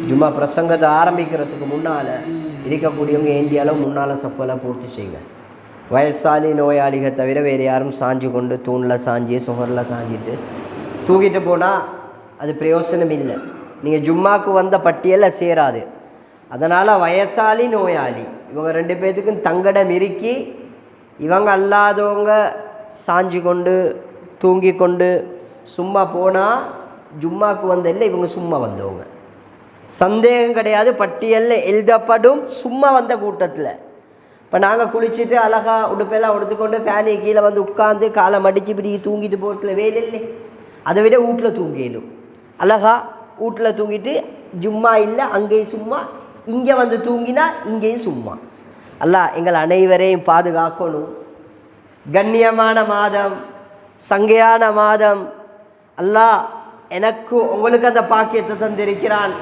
ஜும்மா பிரசங்கத்தை ஆரம்பிக்கிறதுக்கு முன்னால் இருக்கக்கூடியவங்க ஏந்தியாலும் முன்னால் சப்பெல்லாம் பூர்த்தி செய்யுங்க. வயசாளி நோயாளிகள் தவிர வேறு யாரும் சாஞ்சு கொண்டு தூணில் சாஞ்சி சுகரில் சாஞ்சிட்டு தூக்கிட்டு போனால் அது பிரயோசனம் இல்லை. நீங்கள் ஜும்மாவுக்கு வந்த பட்டியலில் சேராது. அதனால் வயசாளி நோயாளி இவங்க 2 பேர்த்துக்கும் தங்கடம் இருக்கி இவங்க அல்லாதவங்க சாஞ்சு கொண்டு தூங்கி கொண்டு சும்மா போனால் ஜும்மாவுக்கு வந்த இல்லை, இவங்க சும்மா வந்தவங்க. சந்தேகம் கிடையாது, பட்டியலில் எழுதப்படும் சும்மா வந்த கூட்டத்தில். இப்போ நாங்கள் குளிச்சுட்டு அழகாக உடுப்பெல்லாம் உடுத்துக்கொண்டு ஃபேனி கீழே வந்து உட்காந்து காலை மடித்து இப்படி தூங்கிட்டு போட்டில் வேலை இல்லை. அதை விட வீட்டில் தூங்கிடும். அழகா வீட்டில் தூங்கிட்டு ஜும்மா இல்லை அங்கேயும் சும்மா, இங்கே வந்து தூங்கினா இங்கேயும் சும்மா. அல்லாஹ் எங்கள் அனைவரையும் பாதுகாக்கணும். கண்ணியமான மாதம், சங்கையான மாதம். அல்லாஹ் எனக்கு உங்களுக்கு அந்த பாக்கியத்தை தந்திருக்கிறான்.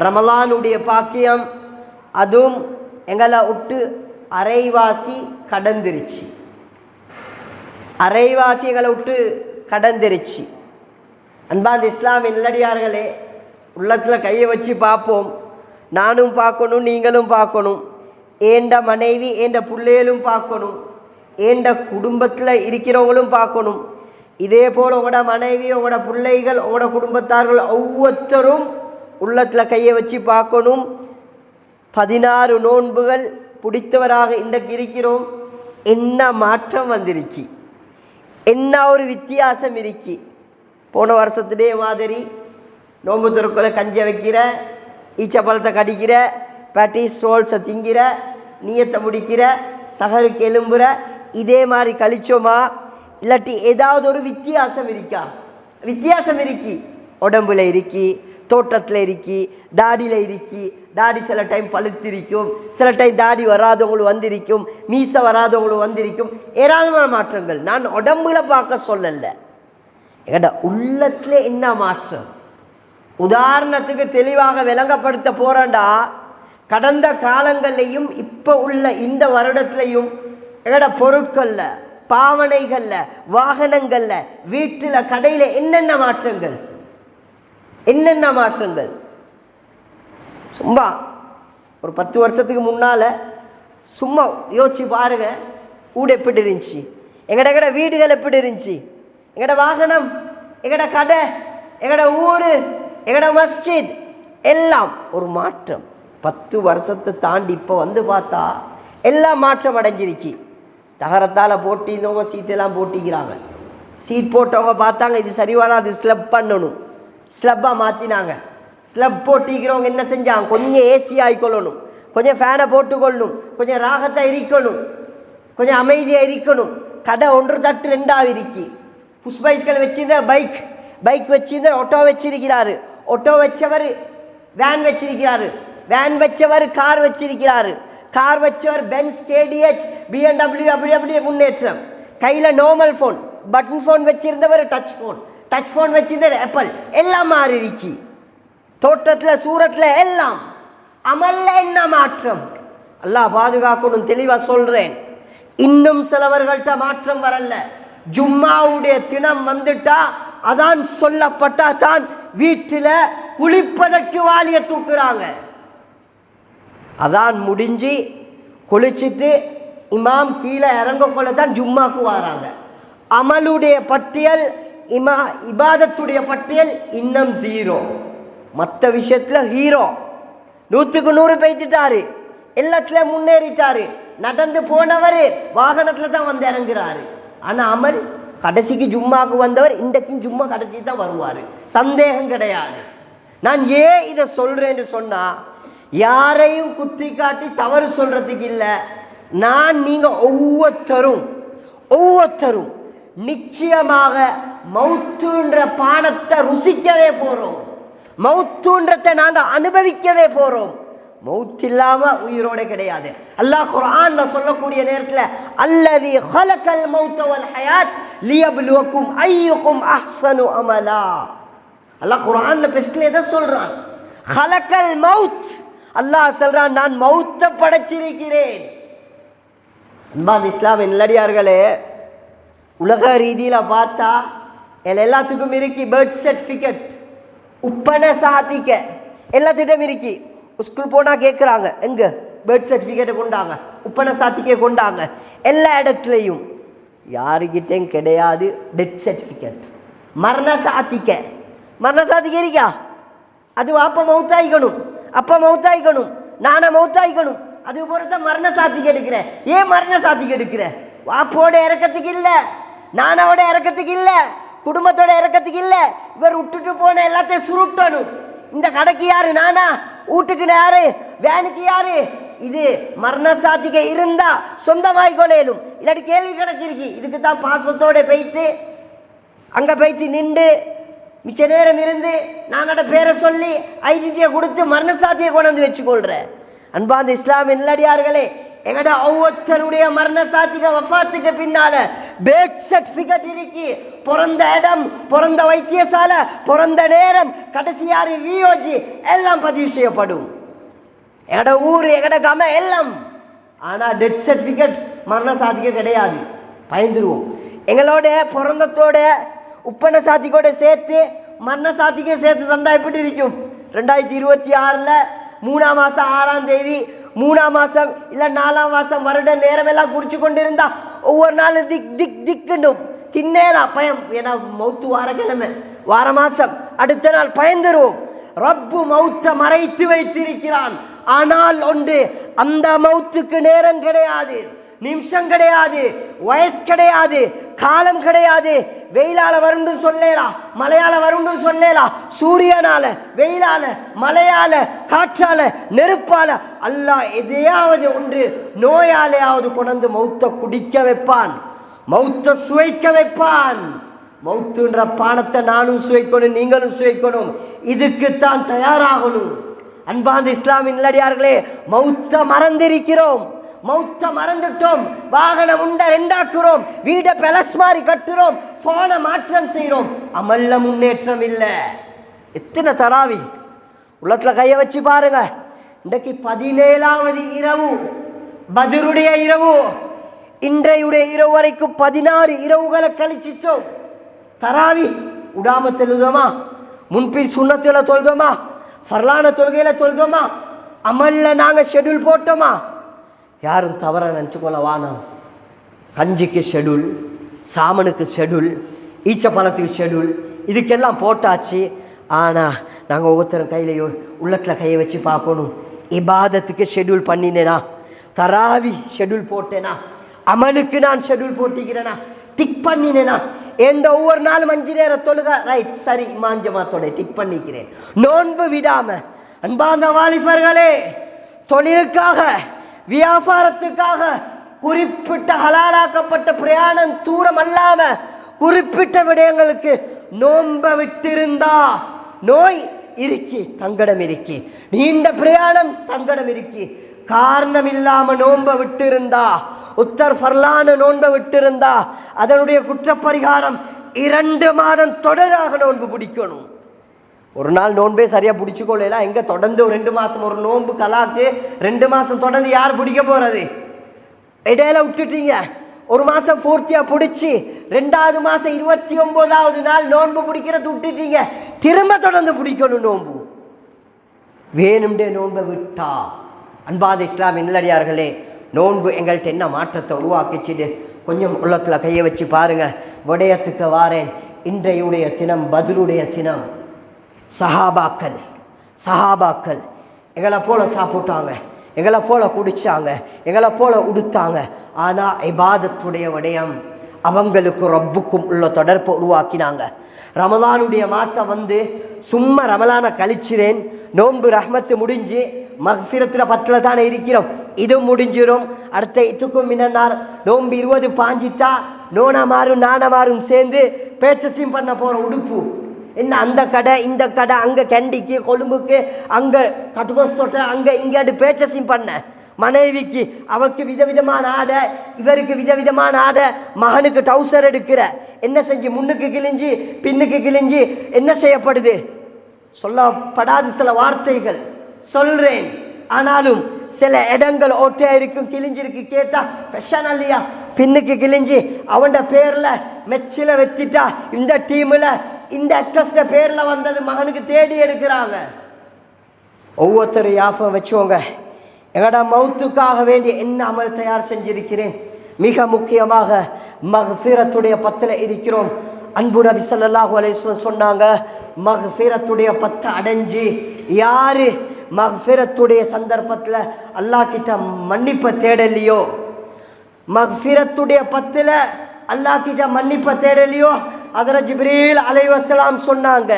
ரமலானுடைய பாக்கியம், அதுவும் எங்களை விட்டு அரைவாசி கடந்துருச்சு. அரைவாசி எங்களை விட்டு கடந்துருச்சு. அன்பாந்த இஸ்லாமிய நல்லடியார்களே, உள்ளத்தில் கையை வச்சு பார்ப்போம். நானும் பார்க்கணும், நீங்களும் பார்க்கணும். ஏண்ட மனைவி ஏண்ட பிள்ளைகளும் பார்க்கணும், ஏண்ட குடும்பத்தில் இருக்கிறவங்களும் பார்க்கணும். இதே போல் உங்களோட மனைவி, உங்களோட பிள்ளைகள், உங்களோட குடும்பத்தார்கள் ஒவ்வொருத்தரும் உள்ளத்தில் கையை வச்சு பார்க்கணும். 16 நோன்புகள் பிடித்தவராக இன்றைக்கு இருக்கிறோம். என்ன மாற்றம் வந்துருச்சு, என்ன ஒரு வித்தியாசம் இருக்கு. போன வருஷத்துடைய மாதிரி நோன்பு துறக்குள்ள கஞ்சை வைக்கிற, ஈச்சப்பழத்தை கடிக்கிற, பேட்டிஸ் ரோல்ஸை திங்கிற, நீயத்தை முடிக்கிற, சகருக்கு எலும்புற, இதே மாதிரி கழிச்சோமா? இல்லாட்டி ஏதாவது ஒரு வித்தியாசம் இருக்கா? வித்தியாசம் இருக்கி. உடம்புல இருக்கி, தோட்டத்தில் இருக்கி, தாடியில் இருக்கி. தாடி சில டைம் பழுத்திருக்கும், சில டைம் தாடி வராதவங்களும் வந்திருக்கும், மீச வராதவங்களும் வந்திருக்கும். ஏராளமான மாற்றங்கள். நான் உடம்புல பார்க்க சொல்லல, எங்கட உள்ளத்துல என்ன மாற்றம். உதாரணத்துக்கு தெளிவாக விளங்கப்படுத்த போறேன்டா, கடந்த காலங்கள்லையும் இப்ப உள்ள இந்த வருடத்திலையும் எங்கட பொருட்கள்ல, பாவனைகள்ல, வாகனங்கள்ல, வீட்டுல, கடையில என்னென்ன மாற்றங்கள், என்னென்ன மாற்றங்கள். சும்மா ஒரு 10 வருஷத்துக்கு முன்னால சும்மா யோசிச்சு பாருங்க, ஊடு எப்படி இருந்துச்சு, எங்கட வீடுகள் எப்படி இருந்துச்சு, எங்கட வாகனம், எங்கட கடை, எங்கட ஊரு, எங்கட மஸ்ஜித், எல்லாம் ஒரு மாற்றம். 10 வருஷத்தை தாண்டி இப்ப வந்து பார்த்தா எல்லாம் மாற்றம் அடைஞ்சிருச்சு. தகரத்தால போட்டிருந்தவங்க சீட்டெல்லாம் போட்டிக்கிறாங்க. சீட் போட்டவங்க பார்த்தாங்க இது சரிவான, அது ஸ்லப் பண்ணணும், ஸ்லப்பா மாத்தினாங்க. ஸ்லப் போட்டிக்கிறவங்க என்ன செஞ்சாங்க, கொஞ்சம் ஏசி ஆகிக்கொள்ளணும், கொஞ்சம் ஃபேனை போட்டுக்கொள்ளணும், கொஞ்சம் ராகத்தை இருக்கணும், கொஞ்சம் அமைதியா இருக்கணும். கடை 1 தட்டு 2 இருக்கு. புஷ் பைக்கள் வச்சிருந்த பைக் வச்சிருந்த ஆட்டோ வச்சிருக்கிறாரு, ஆட்டோ வச்சவர் வேன் வச்சிருக்கிறாரு, வேன் வச்சவர் கார் வச்சிருக்கிறாரு, கார் வச்சவர் பென்ஸ், கேடிஎச், BMW, அப்படி அப்படியே முன்னேற்றம். கையில நார்மல் போன், பட்டன் போன் வச்சிருந்தவர் டச் போன் வச்சிருந்தவர் ஆப்பிள். எல்லாம் மாறிடுச்சு. தோட்டத்துல, சூரத்துல, எல்லாம். அமல்ல என்ன மாற்றம்? அல்லாஹ் பாதுகாக்கணும். தெளிவா சொல்றேன், இன்னும் சிலவர்கள்ட்ட மாற்றம் வரல. ஜும்மாவுடைய தினம் வந்துட்டா, அதான் சொல்லப்பட்டா தான் வீட்டில குளிப்பதற்கு வாளிய தூக்குறாங்க. அதான் முடிஞ்சு குளிச்சுட்டு இமாம் கீழே இறங்க கொள்ளத்தான் ஜும்மாக்கு வராங்க. அமலுடைய பட்டியல், இபாதத்துடைய பட்டியல் இன்னும் 0. மற்ற விஷயத்துல ஹீரோ 100க்கு 100 பேசிட்டாரு, எல்லாத்துல முன்னேறிட்டாரு. நடந்து போனவர் வாகனத்துல தான் வந்து இறங்குறாரு. ஆனா அமல் கடைசிக்கு ஜும்மாக்கு வந்தவர் இன்றைக்கும் ஜும்மா கடைசி தான் வருவாரு, சந்தேகம் கிடையாது. நான் ஏன் இதை சொல்றேன்னு சொன்னா, யாரையும் குத்தி காட்டி தவறு சொல்றதுக்கு இல்ல. நான் நீங்க ஒவ்வொருத்தரும் நிச்சயமாக மௌத்துன்ற பானத்தை ருசிக்கவே போறோம், மௌத்துன்றத்தை நாங்க அனுபவிக்கவே போறோம். மௌத் இல்லாம உயிரோட கிடையாது. அல்லாஹ் குர்ஆன்ல சொல்லக்கூடிய நேரத்துல அல்லதி خلقல் மௌத வல் ஹயாத் லியப்லுவக்கும் அய்யுக்கும் அஹ்ஸனு அமலா. அல்லாஹ் குர்ஆன்ல பெஸ்ட்ல எதை சொல்றான்? خلقல் மௌத். அல்லாஹ் சொல்றான், நான் மௌத்தை படைச்சிருக்கிறேன். அன்பான இஸ்லாமிய நல்லடியார்களே, உலக ரீதியில பார்த்தா எல்லாத்துக்கும் இருக்கு பர்த் சர்டிபிகேட், உப்பன சாதிக்க எல்லாத்திட்டம் இருக்கு. ஸ்கூல் போனா கேட்குறாங்க, எங்க பர்த் சர்டிஃபிகேட்டை கொண்டாங்க, உப்பன சாத்திக்கே கொண்டாங்க. எல்லா இடத்துலையும் யாருக்கிட்டையும் கிடையாது டெத் சர்டிஃபிகேட். மரண சாத்திக்க இருக்கா? அது அப்ப மௌத்தாயிக்கணும், அப்ப மௌத்தாயிக்கணும், நானா மௌத்தாயிக்கணும். அது பொறுத்த மரண சாத்திக்கு எடுக்கிறேன். ஏன் மரண சாத்திக்கு எடுக்கிறேன்? வாப்போட இறக்கத்துக்கு இல்ல, நானாவோட இறக்கத்துக்கு இல்ல, குடும்பத்தோட இறக்கத்துக்கு இல்ல. இவர் விட்டுட்டு போன எல்லாத்தையும் சுருட்டணும். இந்த கடைக்கு யாரு? நானா. வீட்டுக்கு யாரு? வேனுக்கு யாரு? இது மரண சாத்திக்க இருந்தா சொந்தமாய் கொள்ளையிலும். இல்லாட்டி கேள்வி கிடைச்சிருக்கு. இதுக்கு தான் பாசத்தோட போயிட்டு அங்க போயிட்டு நின்று மிச்ச நேரம் இருந்து நாங்களோட பேரை சொல்லி ஐடென்டிட்டியை கொடுத்து மரண சாத்தியை கொண்டு வந்து வச்சுக்கொள்றேன். அன்பாந்த இஸ்லாம் இல்லடியார்களே, எங்கட ஒவ்வொருத்தருடைய மரண சாத்திக வஃபாத்துக்கு பின்னால பேர்த் சர்டிபிகேட் இருக்கு. பிறந்த இடம், பிறந்த வைத்தியசாலை, பிறந்த நேரம், கடைசியாரி வியோஜி எல்லாம் பதிவு செய்யப்படும். எங்கட ஊரு, எங்கட கம எல்லாம். ஆனா டெத் சர்டிபிகேட் மரண சாத்திக கிடையாது. பயந்துருவோம். எங்களோட பிறந்தத்தோட உப்பன சாத்திக்கோட சேர்த்து மரண சாத்திக்கே சேர்த்து தந்தா எப்படி இருக்கும்? 2026 3ஆம் மாசம் 6ஆம் தேதி 3ஆம் மாசம் இல்ல 4ஆம் மாசம் வருட நேரம் எல்லாம் குடிச்சு கொண்டிருந்தா ஒவ்வொரு நாளும் திக் திக் திக்குண்டும் தின்னேரா பயம். ஏன்னா மௌத்து வார கிழமை, வார மாசம், அடுத்த நாள் பயந்துருவோம். ரப்பு மௌத்த மறைத்து வைத்திருக்கிறான். ஆனால் ஒன்று, அந்த மௌத்துக்கு நேரம் கிடையாது, நிமிஷம் கிடையாது, வயசு கிடையாது, காலம் கிடையாது. வெயிலால வருண்டு சொல்லேலா, மலையால வருண்டு சொல்லேலா, சூரியனால, வெயிலால, மலையால, காற்றால, நெருப்பால, அல்லாஹ் எதையாவது ஒன்று நோயாலையாவது கொண்டு மௌத்த குடிக்க வைப்பான், மௌத்த சுவைக்க வைப்பான். மௌத்துன்ற பானத்தை நானும் சுவைக்கணும், நீங்களும் சுவைக்கணும். இதுக்குத்தான் தயாராகணும். அன்பாந்த இஸ்லாமின் இல்லடியார்களே, மௌத்த மறந்திருக்கிறோம், மௌத்த மறந்துட்டோம். வாகனம் உண்ட ரெண்டாக்குறோம், வீட பெலஸ் மாதிரி கட்டுறோம், போன மாற்றம் செய்யறோம், அமல்ல முன்னேற்றம் இல்ல. எத்தனை தராவி உள்ளத்துல கைய வச்சு பாருங்க. இன்றைக்கு 17வது இரவு, பத்ருடைய இரவு. இன்றையுடைய இரவு வரைக்கும் 16 இரவுகளை கழிச்சிட்டோம். தராவி உடாம தொழுதோமா? முன்பின் சுண்ணத்துல தொழுதோமா? ஃபர்லான தொழுகையில தொழுதோமா? அமல்ல நாங்க ஷெட்யூல் போட்டோமா? யாரும் தவற நினைச்சுக்கொள்ள வானம். கஞ்சிக்கு ஷெட்யூல், சாமனுக்கு ஷெட்யூல், ஈச்ச பழத்துக்கு ஷெட்யூல், இதுக்கெல்லாம் போட்டாச்சு. ஆனா நாங்க ஒவ்வொருத்தரும் கையிலையோ உள்ளத்துல கையை வச்சு பார்க்கணும். இபாதத்துக்கு ஷெட்யூல் பண்ணினேனா? தராவி ஷெட்யூல் போட்டேனா? அமலுக்கு நான் ஷெட்யூல் போட்டிக்கிறேனா? டிக் பண்ணினேனா? எந்த ஒவ்வொரு நாளும் 5 நேரம் தொழுக, ரைட், சரி, மாஞ்சமாத்தோட டிக் பண்ணிக்கிறேன். நோன்பு விடாம. அன்பார்ந்த வாலிபர்களே, தொழிலுக்காக, வியாபாரத்துக்காக, குறிப்பிட்ட ஹலாலாக்கப்பட்ட பிரயாணம் தூரம் அல்லாம குறிப்பிட்ட விடயங்களுக்கு நோன்ப விட்டிருந்தா நோய் இருக்கு, தங்கடம் இருக்கு. நீண்ட பிரயாணம், தங்கடம் இருக்கு. காரணம் இல்லாம நோன்ப விட்டிருந்தா, உத்தர் ஃபர்லான நோன்ப விட்டிருந்தா அதனுடைய குற்றப்பரிகாரம் 2 மாதம் தொடராக நோன்பு பிடிக்கணும். ஒரு நாள் நோன்பே சரியா பிடிச்சுக்கொள்ளலாம். எங்க தொடர்ந்து 2 மாசம் ஒரு நோன்பு கலாக்கு 2 மாசம் தொடர்ந்து யார் பிடிக்க போறது? இடையில விட்டுட்டீங்க. 1 மாசம் பூர்த்தியா பிடிச்சி 2வது மாசம் 29வது நாள் நோன்பு பிடிக்கிறது விட்டுட்டீங்க. திரும்ப தொடர்ந்து பிடிக்கணும் நோன்பு. வேணும்டே நோன்பை விட்டா, அன்பாத இஸ்லாம் இல்லடியார்களே, நோன்பு எங்கள்கிட்ட என்ன மாற்றத்தை உருவாக்கிச்சுது? கொஞ்சம் உள்ளத்துல கையை வச்சு பாருங்க. விடயத்துக்கு வாரேன். இன்றையுடைய தினம் பத்ருடைய தினம். சஹாபாக்கள் எங்களை போல சாப்பிட்டாங்க, எங்களை போல குடிச்சாங்க, எங்களை போல உடுத்தாங்க. ஆனா இபாதத்துடைய விடயம் அவங்களுக்கு ரப்புக்கும் உள்ள தொடர்பை உருவாக்கினாங்க. ரமலானுடைய மாசம் வந்து சும்மா ரமலான கழிச்சிறேன், நோன்பு ரஹ்மத்து முடிஞ்சு மக்ஃபிரத்துல 10 தானே இருக்கிறோம், இது முடிஞ்சிடும். அடுத்த இதுக்கும் மின்னார் நோன்பு 20 பாஞ்சிட்டா நோனமாரும் நானமாரும் சேர்ந்து பேச்சஸையும் பண்ண போற உடுப்பு என்ன, அந்த கடை இந்த கடை, அங்க கேண்டிக்கு கொழும்புக்கு, அங்க கட்டுபோஸ்தோட்ட, அங்க இங்க பேச்சஸையும் பண்ண. மனைவிக்கு அவருக்கு விதவிதமான ஆடை, இவருக்கு விதவிதமான ஆடை, மகனுக்கு டவுசர் எடுக்கிற, என்ன செஞ்சு முன்னுக்கு கிழிஞ்சி பின்னுக்கு கிழிஞ்சி என்ன செய்யப்படுது? சொல்லப்படாத சில வார்த்தைகள் சொல்றேன். ஆனாலும் சில இடங்கள் ஓட்டையா இருக்கும், கிழிஞ்சிருக்கு. கேட்டா பெஷன் இல்லையா, பின்னுக்கு கிழிஞ்சி அவன் பேர்ல மெச்சில வச்சுட்டா இந்த டீம்ல இந்த அக்ட்ரஸ் பேர்ல வந்தது மகனுக்கு தேடி எடுக்கிறாங்க. ஒவ்வொருத்தரும் யாபம் வச்சோங்க, எங்கட மௌத்துக்காக வேண்டிய என்ன அமல் தயார் செஞ்சிருக்கிறேன். மிக முக்கியமாக மக்ஃபிரத்துடைய பத்துல இருக்கிறோம். அன்பு நபி ஸல்லல்லாஹு அலைஹி வஸல்லம் சொன்னாங்க, மக்ஃபிரத்துடைய பத்து அடைஞ்சு யாரு மக்ஃபிரத்துடைய சந்தர்ப்பத்துல அல்லாஹ் கிட்ட மன்னிப்பை தேடலையோ, மக்ஃபிரத்துடைய பத்துல அல்லாஹ் கிட்ட மன்னிப்பை தேடலையோ, ஹஜ்ரத் ஜிப்ரீல் அலைஹிஸ்ஸலாம் சொன்னாங்க,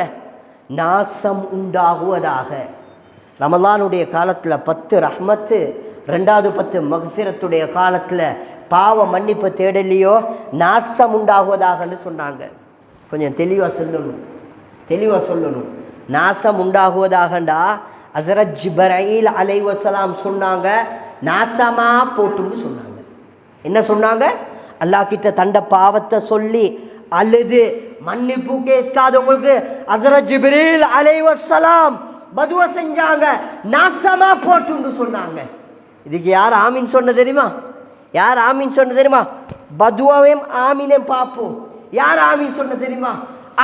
நாசம் உண்டாகுவதாக. ரமலானுடைய காலத்துல 10 ரஹ்மத்து, 2வது 10 மக்ஃபிரத்துடைய காலத்துல பாவ மன்னிப்பு தேடலையோ நாசம் உண்டாகுவதாகன்னு சொன்னாங்க. கொஞ்சம் தெளிவா சொல்லணும். நாசம் உண்டாகுவதாகண்டா ஹஜ்ரத் ஜிப்ரீல் அலைஹிஸ்ஸலாம் சொன்னாங்க, நாசமா போட்டுன்னு சொன்னாங்க. என்ன சொன்னாங்க? அல்லாஹ் கிட்ட தண்ட பாவத்தை சொல்லி அழுது மன்னிப்பு கேட்காதவங்களுக்கு ஹஜ்ரத் ஜிப்ரீல் அலைஹிஸ்ஸலாம் பதுவா செஞ்சாங்க, நாசமா போட்டுன்னு சொன்னாங்க. இதுக்கு யார் ஆமீன் சொன்ன தெரியுமா? பதுவாவையும் ஆமீனையும் பார்ப்போம். யார் ஆமீன் சொன்ன தெரியுமா?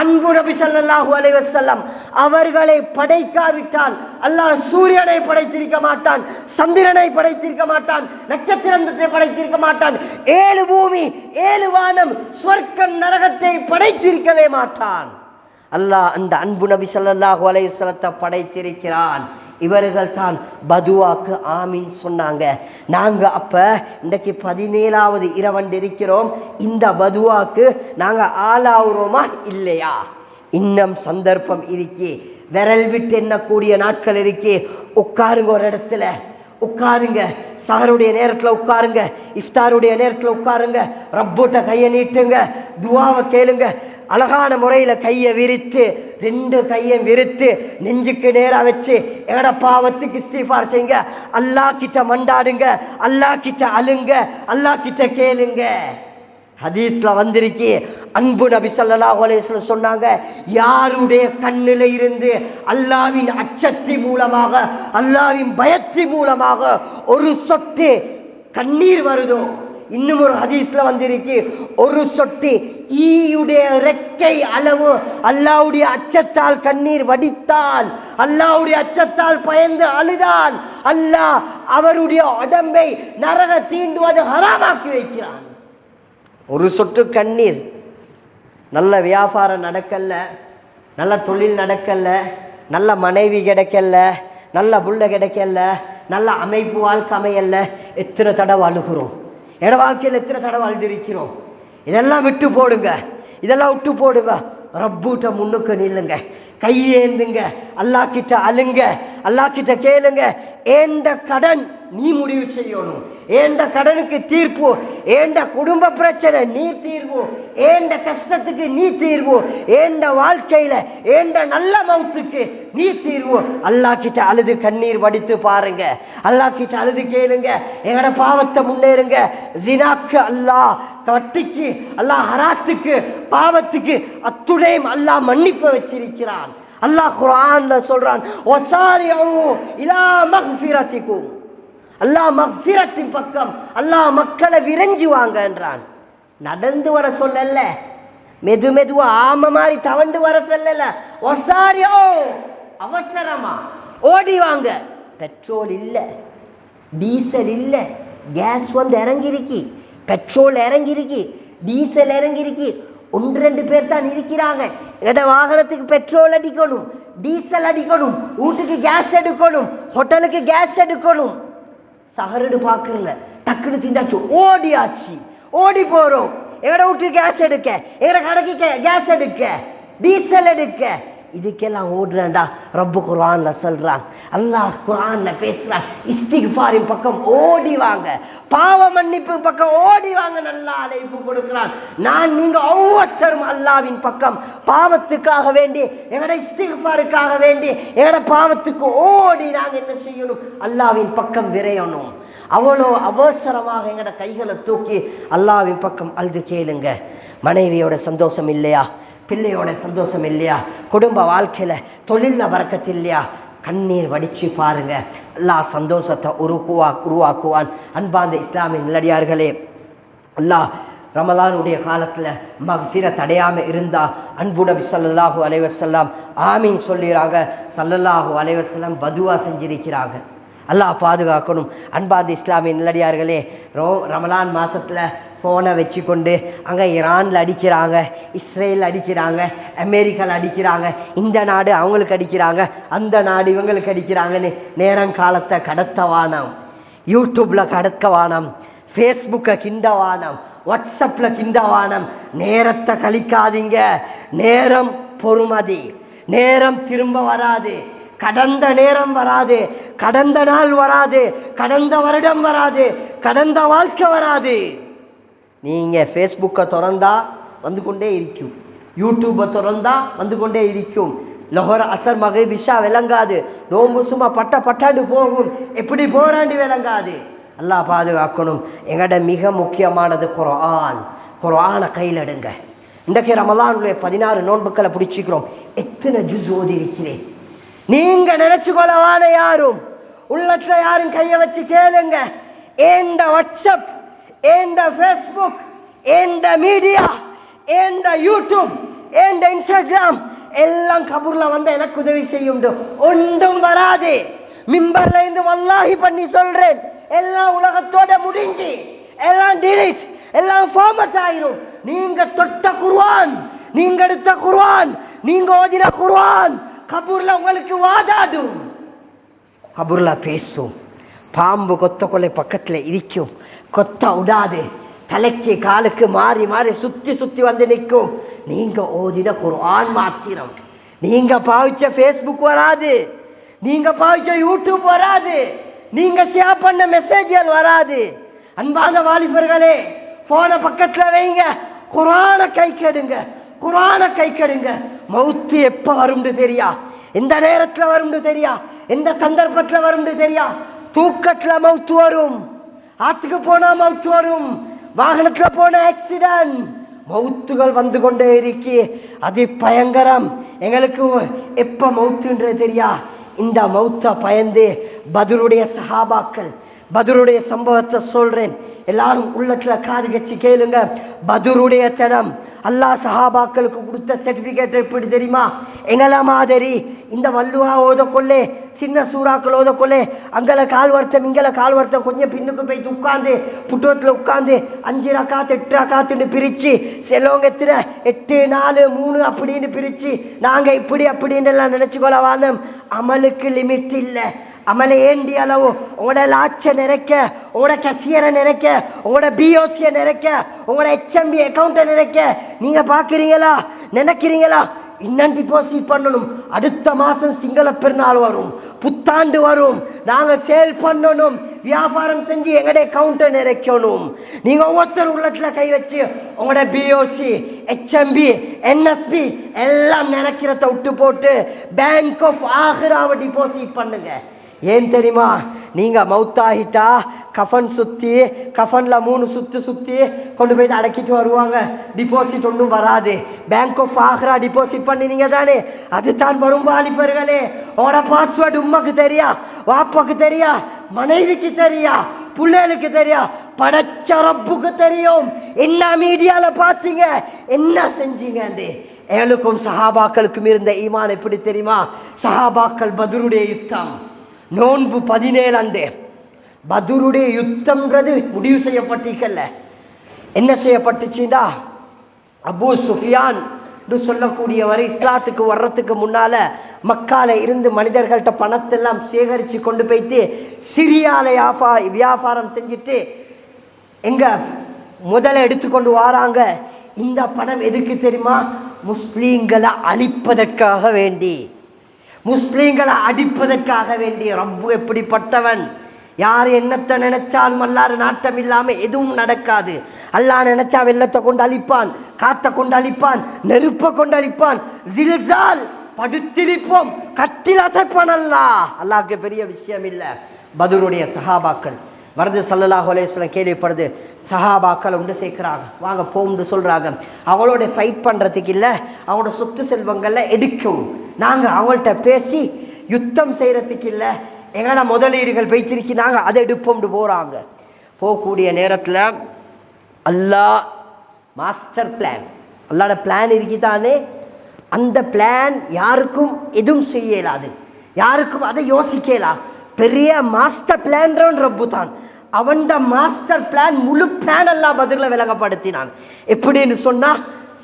அன்பு நபி ஸல்லல்லாஹு அலைஹி வஸல்லம் அவர்களை படைக்காவிட்டால் அல்லாஹ் சூரியனை படைத்திருக்க மாட்டான், சந்திரனை படைத்திருக்க மாட்டான், நட்சத்திரத்தை படைத்திருக்க மாட்டான், 7 பூமி 7 வானம் சொர்க்கம் நரகத்தை படைத்திருக்கவே மாட்டான். அல்லாஹ் அந்த அன்பு நபி ஸல்லல்லாஹு அலைஹி வஸல்லத்தை படைத்திருக்கிறான். இவர்கள் தான் பதுவாக்கு ஆமீன் சொன்னாங்க. நாங்க அப்ப இன்றைக்கு 17வது இரவண்டு இருக்கிறோம். இந்த பதுவாக்கு நாங்க ஆளாகிறோமா இல்லையா? இன்னும் சந்தர்ப்பம் இருக்கே, விரல் விட்டு எண்ணக்கூடிய நாட்கள் இருக்கே. உட்காருங்க, ஒரு இடத்துல உட்காருங்க, சஹருடைய நேரத்துல உட்காருங்க, இஃப்தாருடைய நேரத்துல உட்காருங்க, ரப்பூட்ட கையை நீட்டுங்க, துவாவை கேளுங்க. அழகான முறையில கையை விரித்து 2 கையும் விரித்து நெஞ்சுக்கு நேரா வச்சு எங்கட பாவத்துக்கு இஸ்திக்ஃபார் செய்யுங்க. அல்லாஹ் கிட்ட மண்டாடுங்க, அல்லாஹ் கிட்ட அழுங்க, அல்லாஹ் கிட்ட கேளுங்க. ஹதீஸ்ல வந்திருக்கு, அன்பு நபி ஸல்லல்லாஹு அலைஹி வஸல்லம் சொன்னாங்க, யாருடைய கண்ணில இருந்து அல்லாஹ்வின் அச்சத்தின் மூலமாக அல்லாஹ்வின் பயத்தின் மூலமாக ஒரு சொட்டு கண்ணீர் வருதோ, இன்னும் ஒரு ஹதீஸ்ல வந்திருக்கு, ஒரு சொட்டு ஈயுடைய ரெக்கை அளவு அல்லாஹ்வுடைய அச்சத்தால் கண்ணீர் வடித்தால், அல்லாஹ்வுடைய அச்சத்தால் பயந்து அழுதால், அல்லாஹ் அவருடைய உடம்பை நரக தீண்டுவது ஹராமாக்கி வைக்கிறான். ஒரு சொட்டு கண்ணீர். நல்ல வியாபாரம் நடக்கல, நல்ல தொழில் நடக்கல, நல்ல மனைவி கிடைக்கல, நல்ல புள்ள கிடைக்கல, நல்ல அமைப்பு வாழ்க்கை அமையல்ல, எத்தனை தடவை அழுகிறோம். எட வாழ்க்கையில் எத்தனை தடவை அழுதிருக்கிறோம். இதெல்லாம் விட்டு போடுங்க, இதெல்லாம் விட்டு போடுங்க. ரப்பூட்ட முன்னுக்கு நில்லுங்க, கையேந்துங்க, அல்லாஹ் கிட்ட அழுங்க, அல்லாஹ் கிட்ட கேளுங்க. ஏண்ட கடன் நீ முடிவு செய்யணும், ஏண்ட கடனுக்கு தீர்ப்பு, ஏண்ட குடும்ப பிரச்சனை நீ தீர்வு, ஏண்ட கஷ்டத்துக்கு நீ தீர்வு, ஏண்ட வாழ்க்கையில ஏண்ட நல்ல மவுத்துக்கு நீ தீர்வு. அல்லாஹ் கிட்ட அழுது கண்ணீர் வடித்து பாருங்க, அல்லாஹ் கிட்ட அழுது கேளுங்க. எங்கட பாவத்தை முன்னேறுங்க. ஜினாக்கு அல்லாஹ், வட்டிக்கு அல்லாஹ், ஹராத்துக்கு பாவத்துக்கு அத்துடையும் அல்லாஹ் மன்னிப்பு வச்சிருக்கிறான். அல்லாஹ் குர்ஆன்ல சொல்றான், வஸாரிஉ இலா மக்ஃபிரத்திக்கும், அல்லாஹ் மக்ஃபிரத்தின் பக்கம் அல்லாஹ் மக்களை விரைஞ்சு வாங்க என்றான். நடந்து வர சொல்லல, மெதுவா ஆம மாதிரி தவண்டு வர சொல்லல. வஸாரிஉ, அவசரமா ஓடி வாங்க. பெட்ரோல் இல்ல, டீசல் இல்ல, கேஸ் வந்து இறங்கிருக்கு, பெட்ரோல் இறங்கிருக்கு, டீசல் இறங்கிருக்கு, 1-2 பேர் தான் இருக்கிறாங்க. எட வாகனத்துக்கு பெட்ரோல் அடிக்கணும், டீசல் அடிக்கணும், வீட்டுக்கு கேஸ் எடுக்கணும், ஹோட்டலுக்கு கேஸ் எடுக்கணும். சஹருடு பாக்குறல, டக்குனு திண்டாச்சு, ஓடியாச்சு, ஓடி போறோம். எங்கட வீட்டுக்கு கேஸ் எடுக்க, எங்கட கடைக்கு கேஸ் எடுக்க, டீசல் எடுக்க, இதுக்கெல்லாம் ஓடுறா. ரப்பு குர்ஆன்ல சொல்றான், அல்லாஹ் குர்ஆன்ல பேசுறான், இஸ்திக்ஃபாரின் பக்கம் ஓடி வாங்க, பாவ மன்னிப்பு பக்கம் ஓடி வாங்க. நல்லா அழைப்பு கொடுக்கிறான். நான் நீங்க ஒவ்வொருத்தரும் அல்லாஹ்வின் பக்கம் பாவத்துக்காக வேண்டி, எங்கட இஸ்திக்ஃபாருக்காக வேண்டி, எங்கட பாவத்துக்கு ஓடி நாங்க என்ன செய்யணும்? அல்லாஹ்வின் பக்கம் விரையணும். அவ்வளோ அவசரமாக எங்கட கைகளை தூக்கி அல்லாஹ்வின் பக்கம் அழுது கேளுங்க. மனைவியோட சந்தோஷம் இல்லையா, பிள்ளையோட சந்தோஷம் இல்லையா, குடும்ப வாழ்க்கையில தொழில பறக்கத்து இல்லையா, கண்ணீர் வடிச்சு பாருங்க. அல்லாஹ் சந்தோஷத்தை உருவாக்குவான். அன்பார்ந்த இஸ்லாமிய நல்லடியார்களே, அல்லாஹ் ரமலானுடைய காலத்துல மக்ஃபிரத் அடையாம இருந்தா அன்பு நபி ஸல்லல்லாஹு அலைஹி வஸல்லம் ஆமீன் சொல்லிறாங்க. ஸல்லல்லாஹு அலைஹி வஸல்லம் பதுவா செஞ்சிருக்கிறாங்க. அல்லாஹ் பாதுகாக்கணும். அன்பார்ந்த இஸ்லாமிய நல்லடியார்களே, ரமலான் மாசத்துல போனை வச்சு கொண்டு அங்க ஈரான்ல அடிக்கிறாங்க, இஸ்ரேல் அடிக்கிறாங்க, அமெரிக்கால அடிக்கிறாங்க, இந்த நாடு அவங்களுக்கு அடிக்கிறாங்க, அந்த நாடு இவங்களுக்கு அடிக்கிறாங்கன்னு நேரங்காலத்தை கடத்தவானம், யூடியூப்ல கடக்கவானம், ஃபேஸ்புக்கை கிண்டவானம், வாட்ஸ்அப்ல கிண்டவானம். நேரத்தை கழிக்காதீங்க. நேரம் பொறுமதி, நேரம் திரும்ப வராது. கடந்த நேரம் வராது, கடந்த நாள் வராது, கடந்த வருடம் வராது, கடந்த வாழ்க்கை வராது. நீங்க ஃபேஸ்புக்கை திறந்தா வந்து கொண்டே இருக்கும், யூடியூபை திறந்தா வந்து கொண்டே இருக்கும். லொஹர் அசர் மகரிப் இஷா விளங்காது, நோம்பு சும்மா பட்டாண்டு போகும், எப்படி போராண்டி விளங்காது. அல்லாஹ் பாதுகாக்கணும். எங்கட மிக முக்கியமானது குர்ஆன். குர்ஆனை கையில் எடுங்க. இன்றைக்கு ரமலானுடைய 16 நோன்புக்களை பிடிச்சிக்கிறோம். எத்தனை ஜுஸ் ஓதி இருக்கிறேன் நீங்க நினைச்சுக்கொள்ளவான யாரும் உள்ளத்துல யாரும் கைய வச்சு கேளுங்க. ஏந்த வாட்ஸ்அப், ஏந்த ஃபேஸ்புக், ஏந்த மீடியா, ஏந்த யூடியூப், ஏந்த இன்ஸ்டாகிராம் எல்லாம் கபூர்ல வந்து எனக்கு உதவி செய்யும். ஒன்றும் வராது. மிம்பர்ல இருந்து வல்லாஹி பண்ணி சொல்றேன், எல்லாம் உலகத்தோட முடிஞ்சு, எல்லாம் டிலீட், எல்லாம் ஃபார்மட் ஆயிரும். நீங்க தொட்ட குர்ஆன், நீங்க எடுத்த குர்ஆன், நீங்க ஓதின குர்ஆன் கபூர்ல உங்களுக்கு வாதாடும், கபூர்ல பேசும். பாம்பு கொத்த கொள்ளை பக்கத்துல இருக்கும், கொத்த விடாது. தலைக்கு காலுக்கு மாறி மாறி சுத்தி சுத்தி வந்து நிற்கும். நீங்க ஓதின குர்ஆன் மாத்திரம். நீங்க பாவிச்ச ஃபேஸ்புக் வராது, நீங்க பாவிச்ச யூடியூப் வராது, நீங்க ஷேர் பண்ண மெசேஜ்கள் வராது. அன்பான வாலிபர்களே, போன பக்கத்துல வைங்க, குர்ஆனை கை கெடுங்க, குர்ஆனை கை கெடுங்க. மௌத்து எப்ப வரும்னு தெரியா, எந்த நேரத்துல வரும்னு தெரியா, எந்த சந்தர்ப்பத்துல வரும்னு தெரியா. தூக்கத்துல மௌத்து வரும், ஆத்துக்கு போனா மௌத்து வரும், வாகனத்துல போன ஆக்சிடென்ட், மௌத்துகள் வந்து கொண்டே இருக்கு. அது பயங்கரம். எங்களுக்கு எப்ப மௌத்துன்றது தெரியா. இந்த மௌத்த பயந்து பத்ருடைய சஹாபாக்கள், பத்ருடைய சம்பவத்தை சொல்றேன், எல்லாரும் உள்ளத்துல காது கட்சி கேளுங்க. பத்ருடைய தினம் அல்லாஹ் சஹாபாக்களுக்கு கொடுத்த சர்டிபிகேட் எப்படி தெரியுமா? எங்கள மாதிரி இந்த வள்ளுவா ஓதக்கொள்ளே, சின்ன சூறாக்கள் ஓதக்கொள்ளே, அங்கல கால் வருத்தம் இங்கல கால் வருத்தம் கொஞ்சம் பின்னுக்கு போயிட்டு உட்காந்து புட்டோத்துல உட்காந்து 5 ரக்காத் 8 ரக்காத்துன்னு பிரிச்சு, செல்லவங்க எத்தனை 8 4 3 அப்படின்னு பிரிச்சு நாங்க இப்படி அப்படின்னு எல்லாம் நினைச்சுக்கொள்ள வானம். அமலுக்கு லிமிட் இல்லை. அமல ஏண்டி அளவு உங்களோட லாட்ச நிறைக்க, உங்களோட கசியரை நிறைக்க, உங்களோட பிஓசிய நிறைக்க, உங்களோட HMB அக்கௌண்ட்டை நிறைக்க நீங்க பாக்குறீங்களா, நினைக்கிறீங்களா? இன்னும் டிபாசிட் பண்ணணும். அடுத்த மாசம் சிங்கள பெருநாள் வரும், புத்தாண்டு வரும், நாங்க சேல் பண்ணணும், வியாபாரம் செஞ்சு எங்கட அக்கௌண்ட்டை நிறைக்கணும். நீங்க ஒவ்வொருத்தர் உள்ளத்துல கை வச்சு உங்களோட பிஓசி, HMB, NSB எல்லாம் நினைக்கிறத விட்டு போட்டு பேங்க் ஆஃப் ஆக்ராவை டிபாசிட் பண்ணுங்க. ஏன் தெரியுமா? நீங்க மௌத்தாகிட்டா கஃபன் சுத்தி, கஃபன்ல 3 சுத்து சுத்தி கொண்டு போய் அடக்கிட்டு வருவாங்க. டிபாசிட் ஒன்றும் வராது. பேங்க் ஆஃப் ஆக்ரா டிபாசிட் பண்ணினீங்க தானே, அதுதான் வரும். வாலிபர்களே, உங்களோட பாஸ்வேர்டு உமாக்கு தெரியா, வாப்பாக்கு தெரியா, மனைவிக்கு தெரியா, பிள்ளைகளுக்கு தெரியா, படைச்ச ரப்புக்கு தெரியும். என்ன மீடியால பாத்தீங்க, என்ன செஞ்சீங்க? ஏழுக்கும் சஹாபாக்களுக்கும் இருந்த ஈமான் எப்படி தெரியுமா? சஹாபாக்கள் பத்ருடைய யுத்தம், நோன்பு 17 பத்ருடைய யுத்தம்ன்றது முடிவு செய்யப்பட்டிருக்கல. என்ன செய்யப்பட்டுச்சுடா, அபூ சுஃபியான் சொல்லக்கூடியவர் இஸ்லாத்துக்கு வர்றதுக்கு முன்னால மக்கால இருந்து மனிதர்கள்ட்ட பணத்தெல்லாம் சேகரிச்சு கொண்டு போயிட்டு சிரியால வியாபாரம் செஞ்சுட்டு எங்க முதல்ல எடுத்துக்கொண்டு வராங்க. இந்த பணம் எதுக்கு தெரியுமா? முஸ்லீம்களை அழிப்பதற்காக வேண்டி, முஸ்லீம்களை அடிப்பதற்காக வேண்டி. ரப்பு எப்படிப்பட்டவன்! யார் என்னத்தை நினைச்சாலும் அல்லாஹ் நாட்டம் இல்லாம எதுவும் நடக்காது. அல்லாஹ் நினைச்சா வெள்ளத்தை கொண்டு அழிப்பான், காத்த கொண்டு அழிப்பான், நெருப்பை கொண்டு அழிப்பான், ஜில்சால் படுத்திருப்போம், கட்டில் அசைப்பான். அல்லாஹ்க்கு பெரிய விஷயம் இல்ல. பத்ருடைய சஹாபாக்கள் வருது, ஸல்லல்லாஹு அலைஹி வஸல்லம் கேள்விப்படுது, சஹாபாக்கள் ஒன்று சேர்க்கிறாங்க, வாங்க போம்னு சொல்றாங்க. அவங்களோட ஃபைட் பண்றதுக்கு இல்ல, அவங்களோட சொத்து செல்வங்கள்ல எடுக்கும், நாங்க அவங்கள்ட்ட பேசி யுத்தம் செய்யறதுக்கு இல்ல, எங்கட முதலீடுகள் வைத்திருக்கிறாங்க, அதை எடுப்போம்னு போறாங்க. போகக்கூடிய நேரத்துல அல்லாஹ் மாஸ்டர் பிளான். அல்லாட பிளான் இருக்குதானே, அந்த பிளான் யாருக்கும் எதுவும் செய்யலாது, யாருக்கும் அதை யோசிக்கலாம். பெரிய மாஸ்டர் பிளான் ரப்பு தான். அவன் மாஸ்டர் பிளான் முழு பிளான் எல்லாம் பதில விளங்கப்படுத்தினான். எப்படின்னு சொன்னா,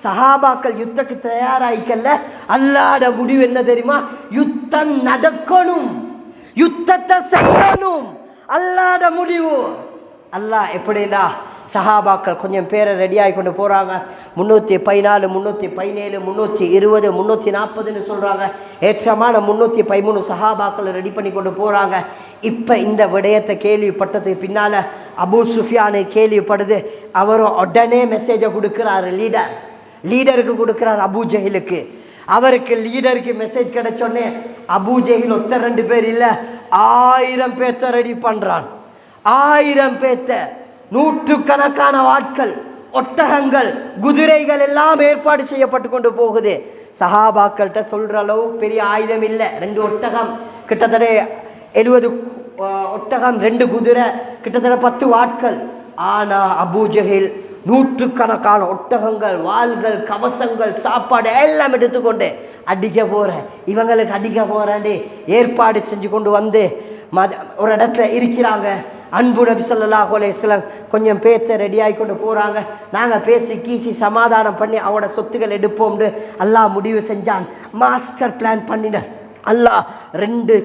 சஹாபாக்கள் யுத்தத்துக்கு தயாராயிக்கல்ல, அல்லாட முடிவு என்ன தெரியுமா? யுத்தம் நடக்கணும், யுத்தத்தை செய்யணும், அல்லாட முடிவு. அல்லாஹ் எப்படின்னா சஹாபாக்கள் கொஞ்சம் பேரை ரெடி ஆகி கொண்டு போறாங்க. 314, 317, 320, 340 சொல்றாங்க. ஏற்றமான 313 சஹாபாக்கள் ரெடி பண்ணி கொண்டு போறாங்க. இப்ப இந்த விடயத்தை கேள்விப்பட்டதுக்கு பின்னால அபூ சுஃபியானு கேள்விப்படுது. அவரும் உடனே மெசேஜை கொடுக்கிறாரு, லீடருக்கு கொடுக்கிறார் அபூ ஜஹிலுக்கு. அவருக்கு லீடருக்கு மெசேஜ் கிடைச்சோடனே அபூ ஜஹில் ஒத்த 2 பேர் இல்ல, 1000 பேர்த்த ரெடி பண்றான். 1000 பேர்த்த, நூற்றுக்கணக்கான ஆட்கள், ஒட்டகங்கள், குதிரைகள் எல்லாம் ஏற்பாடு செய்யப்பட்டு கொண்டு போகுது. சஹாபாக்கள்கிட்ட சொல்ற அளவு பெரிய ஆயுதம் இல்லை. 2 ஒட்டகம், கிட்டத்தட்ட 70 ஒட்டகம், 2 குதிரை, கிட்டத்தட்ட 10 ஆட்கள். ஆனா அபூ ஜஹில் நூற்றுக்கணக்கான ஒட்டகங்கள், வாள்கள், கவசங்கள், சாப்பாடு எல்லாம் எடுத்துக்கொண்டு அடிக்க போறேன், இவங்களுக்கு அடிக்க போறேன் ஏற்பாடு செஞ்சு கொண்டு வந்து ஒரு இடத்துல இருக்கிறாங்க. அன்பு நபி ஸல்லல்லாஹு அலைஹி வஸல்லம் கொஞ்சம் பேச ரெடி ஆகி கொண்டு போறாங்க. நாங்க பேசி கீசி சமாதானம் பண்ணி அவனோட சொத்துக்கள் எடுப்போம்னு அல்லாஹ் முடிவு செஞ்சான். மாஸ்டர் பிளான் பண்ணின அல்லாஹ் 2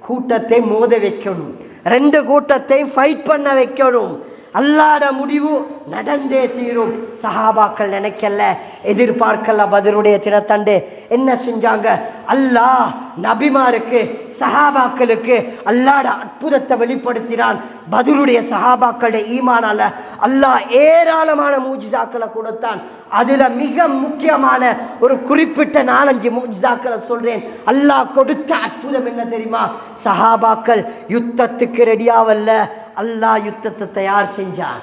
கூட்டத்தை மோத வைக்கணும், 2 கூட்டத்தை ஃபைட் பண்ண வைக்கணும். அல்லாஹ்ட முடிவு நடந்தே தீரும். சஹாபாக்கள் நினைக்கல, எதிர்பார்க்கல. பத்ருடைய தினத்தண்டு என்ன செஞ்சாங்க? அல்லாஹ் நபிமாருக்கு, சஹாபாக்களுக்கு அல்லாஹ்ட அற்புதத்தை வெளிப்படுத்தினான். பத்ருடைய சஹாபாக்களுடைய ஈமானால அல்லாஹ் ஏராளமான மூஜிசாக்களை கொடுத்தான். அதுல மிக முக்கியமான ஒரு குறிப்பிட்ட 4-5 மூஜிசாக்களை சொல்றேன். அல்லாஹ் கொடுத்த அற்புதம் என்ன தெரியுமா? சஹாபாக்கள் யுத்தத்துக்கு ரெடியாவல்ல, அல்லாஹ் யுத்தத்தை தயார் செஞ்சான்.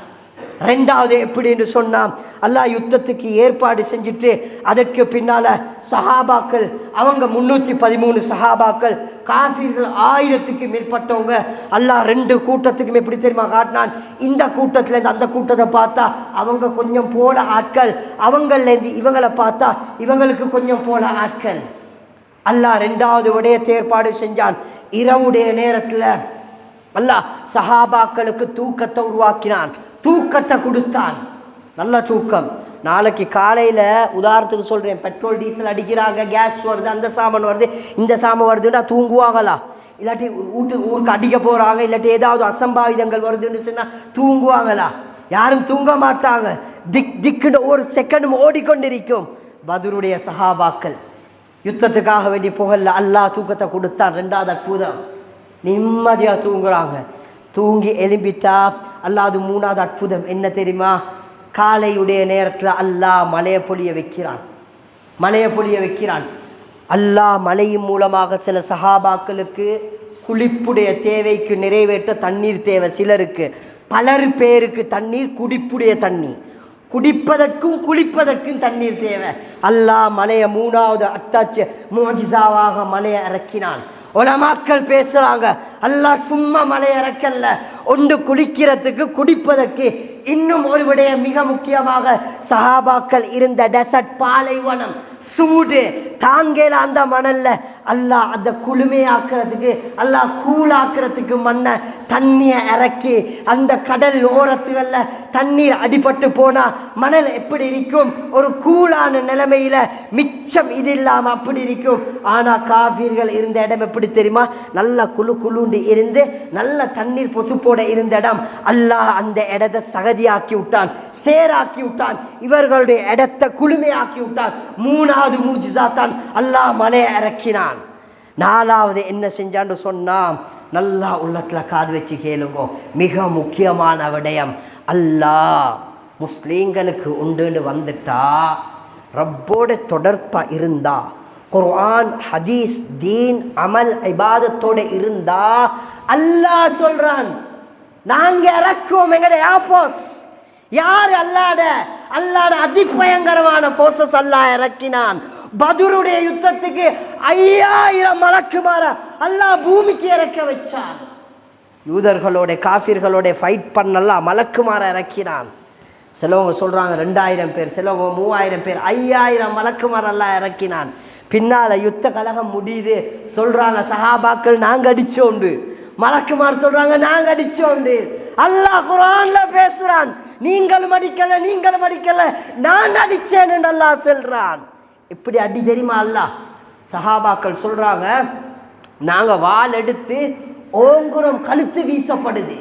2வது எப்படின்னு சொன்னா, அல்லாஹ் யுத்தத்துக்கு ஏற்பாடு செஞ்சுட்டு அதற்கு பின்னால சஹாபாக்கள், அவங்க 313 சஹாபாக்கள், காஃபிர்கள் 1000க்கு மேற்பட்டவங்க. அல்லாஹ் 2 கூட்டத்துக்கும் எப்படி தெரியுமா காட்டினான்? இந்த கூட்டத்துல இருந்து அந்த கூட்டத்தை பார்த்தா அவங்க கொஞ்சம் போல ஆட்கள், அவங்கள்ல இருந்து இவங்களை பார்த்தா இவங்களுக்கு கொஞ்சம் போல ஆட்கள். அல்லாஹ் 2வது விடயத்தை ஏற்பாடு செஞ்சான். இரவுடைய நேரத்துல அல்லாஹ் சஹாபாக்களுக்கு தூக்கத்தை உருவாக்கினான், தூக்கத்தை கொடுத்தான். நல்ல தூக்கம். நாளைக்கு காலையில உதாரணத்துக்கு சொல்றேன், பெட்ரோல் டீசல் அடிக்கிறாங்க, கேஸ் வருது, அந்த சாமான் வருது, இந்த சாமான் வருதுன்னா தூங்குவாங்களா? இல்லாட்டி ஊருக்கு அடிக்க போறாங்க, இல்லாட்டி ஏதாவது அசம்பாவிதங்கள் வருதுன்னு சொன்னா தூங்குவாங்களா? யாரும் தூங்க மாட்டாங்க. திக்குன்னு ஒரு செகண்டும் ஓடிக்கொண்டிருக்கும். பத்ருடைய சஹாபாக்கள் யுத்தத்துக்காக வேண்டி புகழ்ல அல்லாஹ் தூக்கத்தை கொடுத்தான். 2வது அற்புதம், நிம்மதியா தூங்குறாங்க. தூங்கி எழும்பிட்டா அல்லாஹ் 3வது அற்புதம் என்ன தெரியுமா? காலையுடைய நேரத்துல அல்லாஹ் மலையை பொழிய வைக்கிறான். அல்லாஹ் மலையின் மூலமாக சில சஹாபாக்களுக்கு குளிப்புடைய தேவைக்கு நிறைவேற்ற தண்ணீர் தேவை. சிலருக்கு, பலர் பேருக்கு தண்ணீர் குடிப்புடைய தண்ணீர், குடிப்பதற்கும் குளிப்பதற்கும் தண்ணீர் தேவை. அல்லாஹ் மலையை 3வது அத்தாட்சி முஅஜிசாவாக மலையை இறக்கினான். உலமாக்கள் பேசுறாங்க, அல்லாஹ் சும்மா மலை இறக்கல்ல, ஒன்று குளிக்கிறதுக்கு குடிப்பதற்கு. இன்னும் ஒரு விடயம் மிக முக்கியமாக, சஹாபாக்கள் இருந்த டெசர்ட், பாலைவனம், சூடு தாங்கல அந்த மணல்ல அல்லாஹ் அந்த குளுமையாக்குறதுக்கு, அல்லாஹ் கூழாக்குறதுக்கு மண்ணை தண்ணிய இறக்கி அந்த கடல் ஓரத்துகள்ல தண்ணீர் அடிபட்டு போனா மணல் எப்படி இருக்கும்? ஒரு கூழான நிலைமையில மிச்சம் இது இல்லாம அப்படி இருக்கும். ஆனா காபீர்கள் இருந்த இடம் எப்படி தெரியுமா? நல்ல குழு குழுண்டு இருந்து நல்ல தண்ணீர் பொசுப்போட இருந்த இடம். அல்லாஹ் அந்த இடத்தை சகதியாக்கி விட்டான், சேராக்கி விட்டான், இவர்களுடைய இடத்தை குளுமையாக்கி விட்டான். 3வது மூஜிசா தான் அல்லாஹ் மலையை இறக்கினான். 4வது என்ன செஞ்சான்னு சொன்னா, நல்லா உள்ளத்துல காது வச்சு கேளுங்க, மிக முக்கியமான விடயம். அல்லாஹ் முஸ்லீம்களுக்கு உண்டுன்னு வந்துட்டா, ரப்போட தொடர்பா இருந்தா, குர்ஆன் ஹதீஸ் தீன் அமல் இபாதத்தோட இருந்தா, அல்லாஹ் சொல்றான் நாங்க இறக்குவோம் எங்கட ஏர்போர்ட். யார்? அல்லாஹ்ட அதிபயங்கரமான போர்சஸ் அல்லாஹ் இறக்கினான். பத்ருடைய யுத்தத்துக்கு 5000 மலக்குமார அல்லாஹ் பூமிக்கு இறக்க வச்சான். யூதர்களோட காஃபிர்களோட ஃபைட் பண்ணலாம் மலக்குமார இறக்கினான். சிலவங்க சொல்றாங்க 2000 பேர், சிலவங்க 3000 பேர், 5000 மலக்குமார் அல்லாஹ் இறக்கினான். பின்னால யுத்த கலகம் முடியுது, சொல்றாங்க சஹாபாக்கள் நாங்க அடிச்சோண்டு, மலக்குமார் சொல்றாங்க நாங்க அடிச்சோண்டு. அல்லாஹ் குர்ஆன்ல பேசுறான், நீங்களும் அடிக்கல நான் அடிச்சேன் என்று அல்லாஹ் சொல்றான். இப்படி அடி தெரியுமா அல்லாஹ்? சஹாபாக்கள் சொல்றாங்க நாங்க வாள் எடுத்து ஓங்குறம், கழுத்து வீசப்படுது.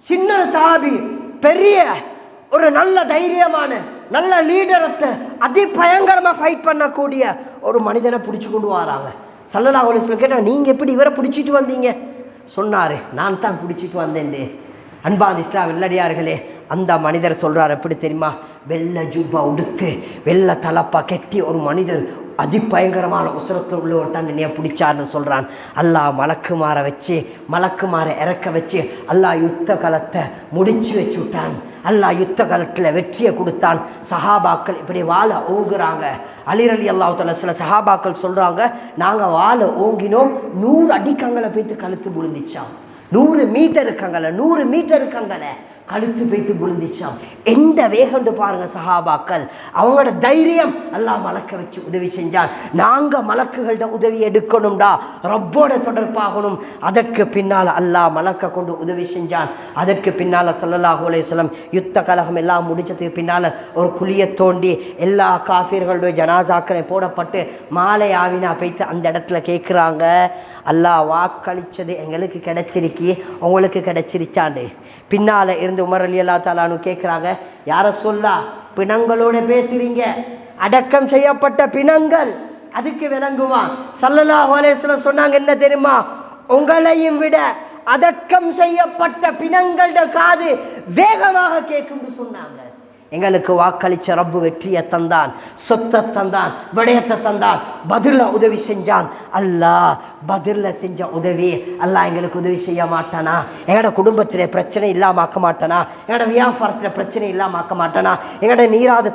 சின்ன சஹாபி பெரிய ஒரு நல்ல தைரியமான நல்ல லீடரத்தை அதிபயங்கரமா ஃபைட் பண்ணக்கூடிய ஒரு மனிதனை பிடிச்சு கொண்டு வராங்க. ஸல்லல்லாஹு அலைஹி வஸல்லம் கேட்டா நீங்க எப்படி இவரை பிடிச்சிட்டு வந்தீங்க? சொன்னாரு நான் தான் பிடிச்சிட்டு வந்தேன். அன்பான இஸ்லாம் இல்லடியார்களே, அந்த மனிதர் சொல்றாரு எப்படி தெரியுமா? வெள்ளை ஜுப்பா உடுத்து வெள்ளை தலப்பா கெட்டி ஒரு மனிதர் அதிபயங்கரமான உசரத்தில் உள்ளவர் தான் என்னைய பிடிச்சார்னு சொல்றான். அல்லாஹ் மலக்குமார இறக்க வச்சு அல்லாஹ் யுத்த களத்தை முடிச்சு வச்சு விட்டான். அல்லாஹ் யுத்த களத்துல வெற்றியை கொடுத்தான். சஹாபாக்கள் இப்படி வாழ ஓங்குறாங்க. அலி ரலியல்லாஹு தஆலா சில சஹாபாக்கள் சொல்றாங்க நாங்க வாழ ஓங்கினோம், 100 அடிக்கங்களை போய்த்து கழுத்து விழுந்துச்சான். 100 மீட்டர் இருக்காங்கல்ல கழுத்து போய்த்து விழுந்துச்சான். எந்த வேகம் பாருங்க சஹாபாக்கள், அவங்களோட தைரியம். அல்லாஹ் மலக்க வச்சு உதவி செஞ்சான். நாங்க மலக்குகளோட உதவி எடுக்கணும்டா, ரப்போட தொடர்பாகணும். அதற்கு பின்னால அல்லாஹ் மலக்க கொண்டு உதவி செஞ்சான். அதற்கு பின்னால ஸல்லல்லாஹு அலைஹி வஸல்லம் யுத்த கலகம் எல்லாம் முடிச்சதுக்கு பின்னால ஒரு குழியை தோண்டி எல்லா காஃபிர்களுடைய ஜனாசாக்களை போடப்பட்டு மாலை ஆவினா போய்த்து அந்த இடத்துல கேட்குறாங்க, அல்லாஹ் வாக்களிச்சது எங்களுக்கு கிடைச்சிருக்கி, உங்களுக்கு கிடைச்சிருச்சாண்டு. பின்னால இருந்து உமர் ரலியல்லாஹு தஆலா அன்ஹு கேட்கிறாங்க, யார சொல்லா பிணங்களோட பேசுறீங்க? அடக்கம் செய்யப்பட்ட பிணங்கள் அதுக்கு விளங்குவான். ஸல்லல்லாஹு அலைஹி வஸல்லம் சொன்னாங்க என்ன தெரியுமா? உங்களையும் விட அடக்கம் செய்யப்பட்ட பிணங்களோட காது வேகமாக கேட்கும்னு சொன்னாங்க. எங்களுக்கு வாக்களிச்ச ரப்பு வெற்றியை தந்தான், சொத்தை தந்தான், விடயத்தை தந்தான், பதில உதவி செஞ்சான். அல்லாஹ் பதில செஞ்ச உதவி அல்லாஹ் எங்களுக்கு உதவி செய்ய மாட்டானா? எங்களோட குடும்பத்திலே பிரச்சனை இல்லாம ஆக்க மாட்டானா? எங்களோட வியாபாரத்துல பிரச்சனை இல்லாம ஆக்க மாட்டானா? எங்களோட நீராத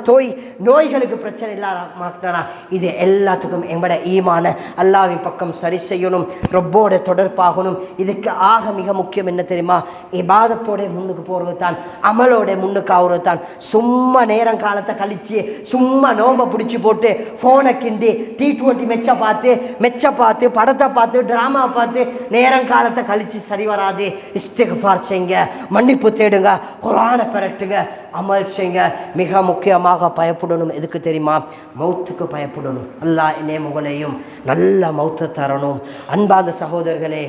நோய்களுக்கு பிரச்சனை இல்லாம மாட்டானா? இது எல்லாத்துக்கும் எங்களோட ஈமான அல்லாஹ்வின் பக்கம் சரி செய்யணும், ரப்போட தொடர்பாகணும். இதுக்கு ஆக மிக முக்கியம் என்ன தெரியுமா? இபாதத்தோட முன்னுக்கு போறது தான், அமலோட முன்னுக்கு ஆகுறது தான். சும்மா நேரம் காலத்தை கழிச்சு சும்மா நோம்ப பிடிச்சி போட்டு போனை கிண்டி T20 மெச்ச பார்த்து படத்தை பார்த்து டிராமா பார்த்து நேரம் காலத்தை கழிச்சு சரி வராது. இஸ்திக்ஃபார் செய்யுங்க, மன்னிப்பு தேடுங்க, குர்ஆனை பரட்டுங்க, அமல் செய்யுங்க. மிக முக்கியமாக பயப்படணும். எதுக்கு தெரியுமா? மௌத்துக்கு பயப்படணும். அல்லாஹ் என்னையும் உங்களையும் நல்ல மௌத்தை தரணும். அன்பார்ந்த சகோதரர்களே,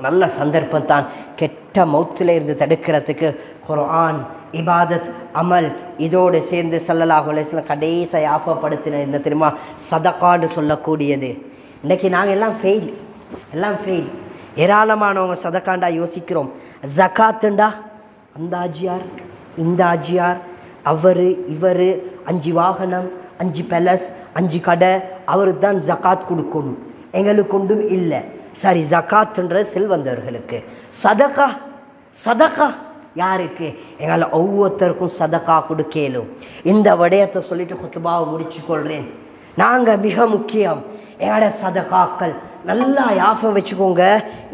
நல்ல சந்தர்ப்பம் தான் கெட்ட மௌத்தில இருந்து தடுக்கிறதுக்கு குர்ஆன், இபாதத், அமல் இதோடு சேர்ந்து ஸல்லல்லாஹு அலைஹி வஸல்லம் கடைசியா யாபப்படுத்தின என்ன தெரியுமா? சதகான்னு சொல்லக்கூடியது. இன்னைக்கு நாங்கள் எல்லாம் ஃபெயில். ஏராளமானவங்க சதகாண்டா யோசிக்கிறோம். ஜகாத்துண்டா அந்த ஆஜியார் இந்த ஆஜியார் அவரு இவரு 5 வாகனம் 5 பேலஸ் 5 கடை அவருக்கு தான் ஜகாத் கொடுக்கணும், எங்களுக்கு ஒன்றும் இல்லை. சரி, ஜகாத்ன்ற செல்வந்தவர்களுக்கு. சதகா யாருக்கு? எங்களை ஒவ்வொருத்தருக்கும் சதகா கொடுக்கலும். இந்த விடயத்தை சொல்லிட்டு குத்துபாவை முடிச்சு கொள்றேன். நாங்க மிக முக்கியம் எங்களோட சதகாக்கள் நல்லா யாபம் வச்சுக்கோங்க.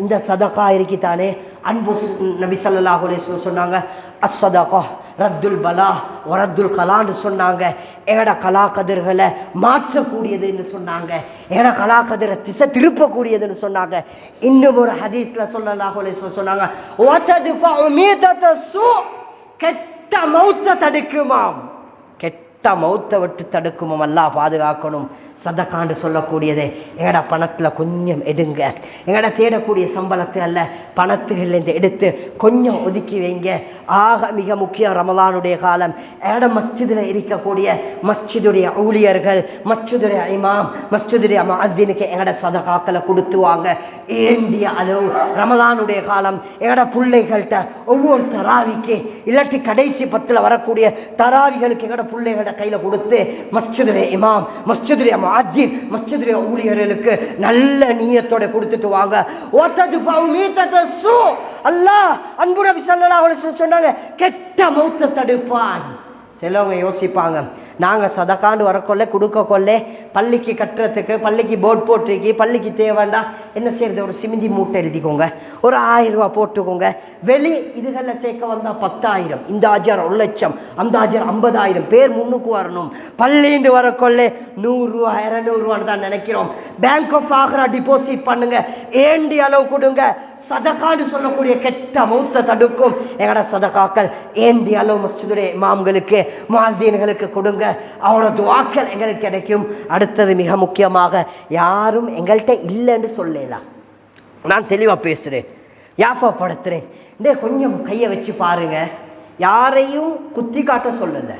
இந்த சதகா இருக்குதானே, அன்பு நபி ஸல்லல்லாஹு அலைஹி வஸல்லம் சொன்னாங்க, அஸ்ஸதகா ரத்துல் பலா வரத்துல் கலான்னு சொன்னாங்க. எங்கட கலாக்கதிர்களை மாற்றக்கூடியதுன்னு சொன்னாங்க, எங்கட கலாக்கதிரை திசை திருப்பக்கூடியதுன்னு சொன்னாங்க. இன்னும் ஒரு ஹதீஸ்ல ஸல்லல்லாஹு அலைஹி வஸல்லம் சொன்னாங்க, கெட்ட மௌத்தை தடுக்குமாம், கெட்ட மௌத்தை விட்டு தடுக்குமாம். அல்லாஹ் பாதுகாக்கணும். சதகாண்டு சொல்லக்கூடியது எங்கட பணத்துல கொஞ்சம் எடுங்க, எங்கட தேடக்கூடிய சம்பளத்தை அல்ல பணத்துகளிலிருந்து எடுத்து கொஞ்சம் ஒதுக்கி வைங்க. ஆக மிக முக்கியம் ரமலானுடைய காலம். எங்கட மஸ்ஜிதில் இருக்கக்கூடிய மஸ்ஜிதுடைய ஊழியர்கள், மஸ்ஜிதுடைய இமாம், மஸ்ஜிதுடைய முஅத்தினுக்கு எங்கட சதகாக்களை கொடுத்து வாங்க. ஏந்திய அளவு ரமலானுடைய காலம் எங்கட பிள்ளைகள்கிட்ட ஒவ்வொரு தராவிக்கு இல்லாட்டி கடைசி 10ல் வரக்கூடிய தராவிகளுக்கு எங்கட பிள்ளைகள கையில கொடுத்து மஸ்ஜிதுடைய இமாம், மஸ்ஜிதுடைய முஅத்தின், மஸ்ஜிதுடைய ஊழியர்களுக்கு நல்ல நியத்தோட கொடுத்துட்டு வாங்க. அல்லாஹ் அன்பு நபி ஸல்லல்லாஹு அலைஹி வஸல்லம் சொன்னாங்க, கெட்ட மௌத்தை தடுப்பான். சிலவங்க யோசிப்பாங்க, நாங்கள் சதக்காண்டு வரக்கொள்ள கொடுக்க கொள்ள பள்ளிக்கு கட்டுறதுக்கு பள்ளிக்கு போர்ட் போட்டிருக்கி பள்ளிக்கு தேவைண்டா என்ன செய்யறது, ஒரு சிமிந்தி மூட்டை எழுதிக்கோங்க, ஒரு 1000 ரூபா போட்டுக்கோங்க. வெளி இதுகளில் சேர்க்க வந்தால் 10,000, இந்த ஆஜர் 1,00,000, அந்த ஆஜர் 50,000 பேர் முன்னுக்கு வரணும். பள்ளிண்டு வரக்கொள்ள 100 ரூபா 200 ரூபான்னு தான் நினைக்கிறோம். பேங்க் ஆஃப் ஆக்ரா டிபாசிட் பண்ணுங்க, ஏண்டி அளவு கொடுங்க. சதகான்னு சொல்லக்கூடிய கெட்ட மௌத்த தடுக்கும் எங்கட சதகாக்கள் ஏந்தி அளவு மஸ்ஜிதுடைய இமாம்களுக்கு முஅஸ்ஸின்களுக்கு கொடுங்க, அவரோட துஆக்கள் எங்களுக்கு கிடைக்கும். அடுத்தது மிக முக்கியமாக யாரும் எங்கள்கிட்ட இல்லைன்னு சொல்லலாம். நான் தெளிவா பேசுறேன், யாபப்படுத்துறேன். இந்த கொஞ்சம் கையை வச்சு பாருங்க, யாரையும் குத்தி காட்ட சொல்லல,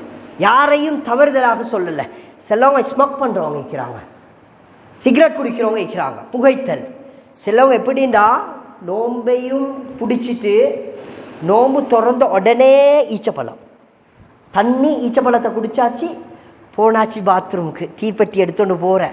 யாரையும் தவறுதலாக சொல்லல. சிலவங்க ஸ்மோக் பண்றவங்க இருக்கிறாங்க, சிகரெட் குடிக்கிறவங்க இருக்கிறாங்க, புகைத்தல். சிலவங்க எப்படின்னா நோம்பையும் பிடிச்சிட்டு நோம்பு திறந்த உடனே ஈச்சப்பழம், தண்ணி ஈச்சப்பழத்தை குடிச்சாச்சு, போனாச்சு பாத்ரூமுக்கு, தீப்பெட்டி எடுத்துட்டு போற,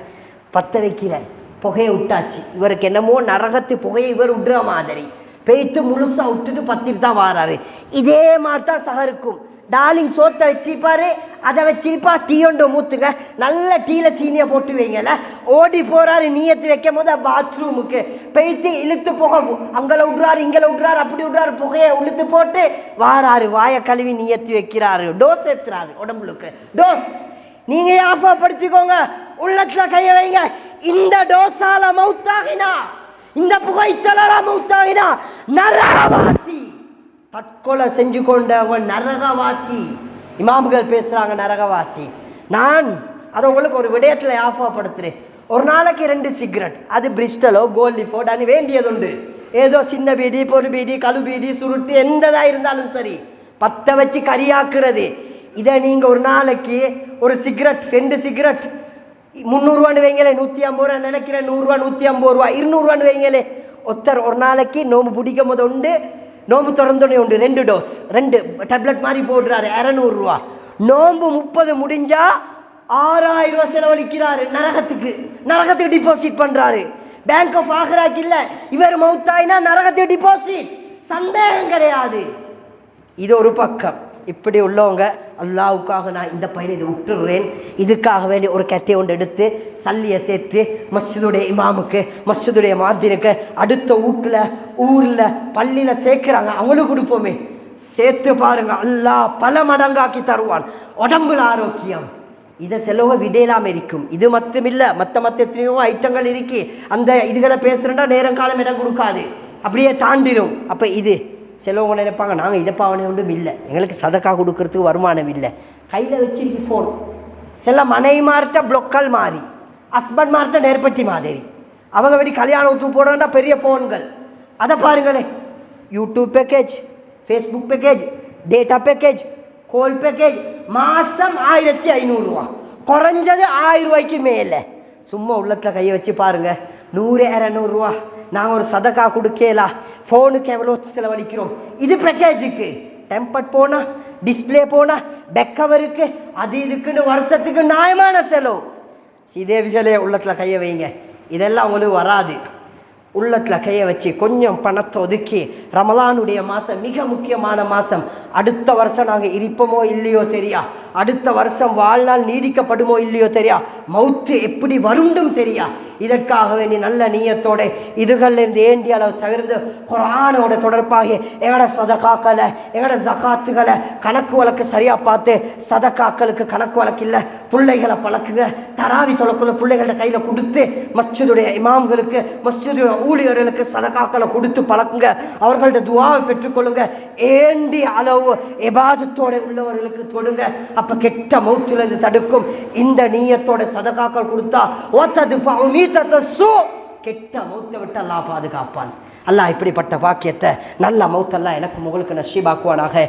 பத்த வைக்கல, புகையை விட்டாச்சு. இவருக்கு என்னமோ நரகத்து புகையை இவர் விடுற மாதிரி பெய்த்து முழுசா விட்டுட்டு பத்திட்டு தான் வாராரு. இதே மாதிரி தான் சகருக்கும். டார்லிங் சோத்தை வச்சிருப்பாரு, அதை வச்சிருப்பா, டீ ஒன்று மூத்துங்க, நல்ல டீல சீனியை போட்டு வைங்கல, ஓடி போறாரு நீயத்து வைக்கும் போது பாத்ரூமுக்கு பெய்த்து இழுத்து போக அங்கே விடுறாரு இங்கே விடுறாரு அப்படி விடுறாரு, புகையை இழுத்து போட்டு வாராரு, வாய கழுவி நீயத்து வைக்கிறாரு, டோஸ் ஏற்றுறாரு உடம்புக்கு டோஸ். நீங்க யாபப்படுத்திக்கோங்க, உள்ளத்துல கைய வைங்க. இந்த டோஸால மௌத்தாகினா, இந்த புகைத்தலரா மௌத்தாகினா நரகவாசி, தற்கொலை செஞ்சு கொண்டவன் நரகவாசி. இமாம்கள் பேசுறாங்க நரகவாசி. நான் அதை உங்களுக்கு ஒரு விடயத்துல யாபப்படுத்துறேன். ஒரு நாளைக்கு 2 சிகரெட், அது பிரிஸ்டலோ கோல்லிஃபோ அது வேண்டியதுண்டு, ஏதோ சின்ன பீடி பொறு பீடி கழு பீடி சுருட்டு எந்ததா இருந்தாலும் சரி பத்த வச்சு கரியாக்குறது. இதை நீங்க ஒரு நாளைக்கு ஒரு சிகரெட் 2 சிகரெட் 300 ரூபான்னு வைங்களே, 150 ரூபா நினைக்கிறேன், 100 ரூபா 150 ரூபா 200 ரூபான்னு வைங்களே. ஒருத்தர் ஒரு நாளைக்கு நோம்பு பிடிக்கும் போது உண்டு, நோம்பு திறந்தோடனே உண்டு 2 டோஸ் 2 டேப்லெட் மாதிரி போடுறாரு 200 ரூபா. நோம்பு 30 முடிஞ்சா 6000 ரூபாய் செலவழிக்கிறாரு, நரகத்துக்கு டிபாசிட் பண்றாரு. பேங்க் ஆஃப் ஆக்ராக்கு இல்ல, இவர் மௌத்தாயினா நரகத்துக்கு டிபாசிட், சந்தேகம் கிடையாது. இது ஒரு பக்கம். இப்படி உள்ளவங்க அல்லாவுக்காக நான் இந்த பையனை இதை விட்டுடுறேன், இதுக்காக வேண்டி ஒரு கெட்டை ஒன்று எடுத்து சல்லியை சேர்த்து மஸ்ஜிதுடைய இமாமுக்கு மஸ்ஜிதுடைய மாதினுக்கு அடுத்த வீட்டுல ஊர்ல பள்ளியில சேர்க்கிறாங்க, அவங்களுக்கு கொடுப்போமே. சேர்த்து பாருங்க, அல்லாஹ் பல மடங்காக்கி தருவான். உடம்புல ஆரோக்கியம். இதை செலவு விடையெல்லாம் இருக்கும். இது மட்டும் இல்ல, மத்த எத்தனையோ ஐட்டங்கள் இருக்கு. அந்த இதுகளை பேசுறா நேரம் காலம் இடம் கொடுக்காது, அப்படியே தாண்டிடும். அப்ப இது சிலவங்க நினைப்பாங்க நாங்கள் இதை பாவனை ஒன்றும் இல்லை, எங்களுக்கு சதக்கா கொடுக்கறதுக்கு வருமானம் இல்லை. கையில் வச்சிருக்கு ஃபோன். சில மனைவிமார்ட்ட புளொக்கல் மாறி, ஹஸ்பண்ட் மார்ட்ட நேர்பட்டி மாதிரி, அவங்க வெடி கல்யாணத்துக்கு போடுறா பெரிய ஃபோன்கள். அதை பாருங்களேன், YouTube package, Facebook package, data package, call package, மாதம் 1500 ரூபா, குறைஞ்சது 1000 ரூபாய்க்கு மேலே. சும்மா உள்ளத்தில் கையை வச்சு பாருங்க, 100 200 ரூபா நாங்கள் ஒரு சதக்கா கொடுக்கலாம். ஃபோனுக்கு எவ்வளோ செலவழிக்கிறோம். இது பேக்கேஜுக்கு டெம்பர் போனா, டிஸ்பிளே போனா, பேக் கவருக்கு, அது இதுக்குன்னு வருஷத்துக்கு நியாயமான செலவு. இதே விஷயம் உள்ளத்தில் கையை வைங்க, இதெல்லாம் உங்களுக்கு வராது. உள்ளத்தில் கையை வச்சு கொஞ்சம் பணத்தை ஒதுக்கி, ரமலானுடைய மாதம் மிக முக்கியமான மாதம். அடுத்த வருஷம் நாங்கள் இருப்போமோ இல்லையோ தெரியா, அடுத்த வருஷம் வாழ்நாள் நீடிக்கப்படுமோ இல்லையோ தெரியா, மௌத்து எப்படி வருண்டும் தெரியா. இதற்காக வேண்டி நல்ல நீயத்தோட இதுகளிலிருந்து ஏண்டிய அளவு தவிர்த்து குர்ஆனோட தொடர்பாக எங்கட சதகாக்களை எங்கட ஜகாத்துகளை கணக்கு வழக்கு சரியா பார்த்து, சதகாக்களுக்கு கணக்கு வழக்கு இல்லை, பிள்ளைகளை பழக்குங்க. தராவி தொலைக்குள்ள பிள்ளைகள கையில கொடுத்து மஸ்ஜிதுடைய இமாம்களுக்கு மஸ்ஜிதுடைய ஊழியர்களுக்கு சதகாக்களை கொடுத்து பழக்குங்க. அவர்களோட துஆவை பெற்றுக்கொள்ளுங்க. ஏண்டி அளவு இபாதத்தோட உள்ளவர்களுக்கு தொடுங்க. அப்ப கெட்ட மௌத்திலிருந்து தடுக்கும். இந்த நீயத்தோட சதகாக்கள் கொடுத்தா கெட்ட மௌத்தை விட்டு அல்லாஹ் பாதுகாப்பான். அல்லாஹ் இப்படிப்பட்ட பாக்கியத்தை நல்ல மௌத்தெல்லாம் எனக்கு உங்களுக்கு நஷீபாக்குவானாக.